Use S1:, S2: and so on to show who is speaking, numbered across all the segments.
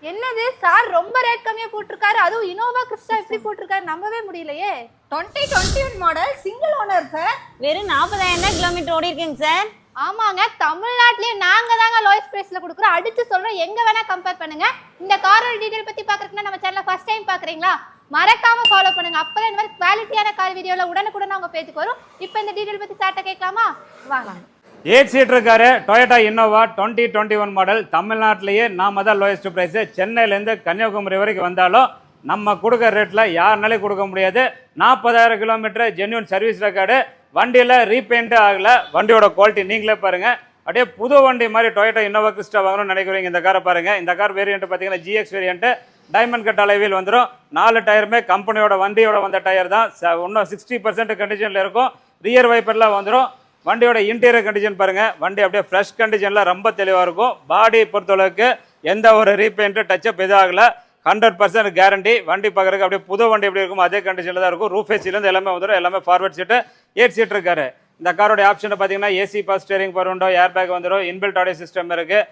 S1: என்னது சார் ரொம்ப ரேட் கம்மியா போட்டிருக்காரு, அதுவும் இனோவா கிறிஸ்டா எப்படி போட்டிருக்காரு, நம்பவே முடியலையே.
S2: 2021 மாடல் சிங்கிள் ஓனர் சார்.
S3: வெறும் 40,000 கிலோமீட்டர் ஓடி இருக்கீங்க சார்.
S1: ஆமாங்க, தமிழ்நாட்டிலேயே நாங்க தாங்க லோயஸ்ட் பிரைஸ்ல கொடுக்குறோம். அடிச்சு சொல்றோம், எங்க வேணா கம்பேர் பண்ணுங்க. இந்த காரோட டீடைல் பத்தி பாக்குறதுன்னா நம்ம சேனலை ஃபர்ஸ்ட் டைம் பாக்குறீங்களா, மறக்காம ஃபாலோ பண்ணுங்க. அப்பதான் இந்த மாதிரி குவாலிட்டியான கார் வீடியோல உடனுக்குடன் உங்க பேஜுக்கு வரும். இப்போ இந்த டீடைல் பத்தி சார்ட்ட கேட்கலாமா? வாங்க.
S4: 8 seater car Toyota Innova 2021 model. தமிழ்நாட்டிலேயே நாம தான் லோயஸ்ட் ப்ரைஸு. சென்னையிலேருந்து கன்னியாகுமரி வரைக்கும் வந்தாலும் நம்ம கொடுக்குற ரேட்டில் யாருனாலே கொடுக்க முடியாது. 40,000 கிலோமீட்டர் ஜென்யூன் சர்வீஸ் ரெக்கார்டு. வண்டியில் ரீபெயிண்ட்டு ஆகலை. வண்டியோட குவாலிட்டி நீங்களே பாருங்கள். அப்படியே புது வண்டி மாதிரி டொயோட்டா இன்னோவா கிறிஸ்டா வாங்கணும்னு நினைக்கிறீங்க, இந்த காரை பாருங்கள். இந்த கார் வேரியன்ட் பார்த்தீங்கன்னா GX வேரியன்ட்டு. டைமண்ட் கட் அலைவில் வந்துடும். 4 டயருமே கம்பெனியோட வண்டியோட வந்த டயர் தான். இன்னும் 60% கண்டிஷனில் இருக்கும். ரியர் வைப்பர்லாம் வந்துடும். வண்டியோட இன்டீரியர் கண்டிஷன் பாருங்கள். வண்டி அப்படியே ஃப்ரெஷ் கண்டிஷனில் ரொம்ப தெளிவாக இருக்கும். பாடி பொறுத்தளவுக்கு எந்த ஒரு ரீபெயிண்ட்டு டச்சப் எதுவும் ஆகலை. 100% கேரண்டி. வண்டி பார்க்குறதுக்கு அப்படியே புது வண்டி எப்படி இருக்கும் அதே கண்டிஷனில் தான் இருக்கும். ரூஃப் ஏசிலேருந்து எல்லாமே வந்துடும். எல்லாமே ஃபார்வர்ட் சீட்டு. 8 சீட்டர் காரு. இந்த காரோட ஆப்ஷனை பார்த்தீங்கன்னா AC power steering, power window, air bag வந்துடும். இன்பில்ட் ஆடியோ சிஸ்டம் இருக்குது.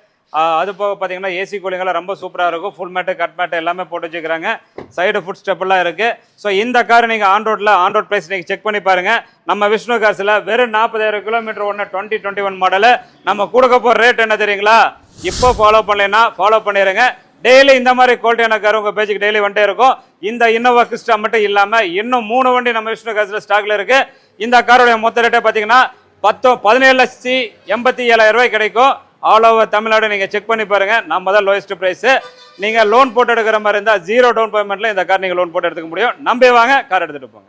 S4: அது போக பார்த்தீங்கன்னா ஏசி கூலிங்கெல்லாம் ரொம்ப சூப்பராக இருக்கும். ஃபுல் மேட்டு கட் மேட்டு எல்லாமே போட்டு வச்சுக்கிறாங்க. சைடு ஃபுட் ஸ்டெப்லாம் இருக்குது. ஸோ இந்த கார் நீங்கள் ஆன் ரோட் ப்ரைஸ் நீங்கள் செக் பண்ணி பாருங்கள். நம்ம விஷ்ணு காசில் வெறும் 40,000 கிலோமீட்டர் ஒன்று 2021 மாடலு. நம்ம கொடுக்க போகிற ரேட் என்ன தெரியுங்களா? இப்போ ஃபாலோ பண்ணலைன்னா ஃபாலோ பண்ணிடுங்க. டெய்லி இந்த மாதிரி குவாலிட்டியான கார் உங்கள் பேஜுக்கு டெய்லி வந்துட்டே இருக்கும். இந்த இன்னோவா கிறிஸ்டா மட்டும் இல்லாமல் இன்னும் 3 வண்டி நம்ம விஷ்ணு காசில் ஸ்டாக்ல இருக்குது. இந்த காரோடைய மொத்த ரேட்டை பார்த்தீங்கன்னா 17,87,000 கிடைக்கும். ஆல் ஓவர் தமிழ்நாடு நீங்கள் செக் பண்ணி பாருங்கள். நம்ம தான் லோயஸ்ட் ப்ரைஸு. நீங்கள் லோன் போட்டு எடுக்கிற மாதிரி இருந்தால் 0 டவுன் பேமெண்ட்டில் இந்த கார் நீங்கள் லோன் போட்டு எடுத்துக்க முடியும். நம்பி வாங்க, கார் எடுத்துகிட்டு போங்க.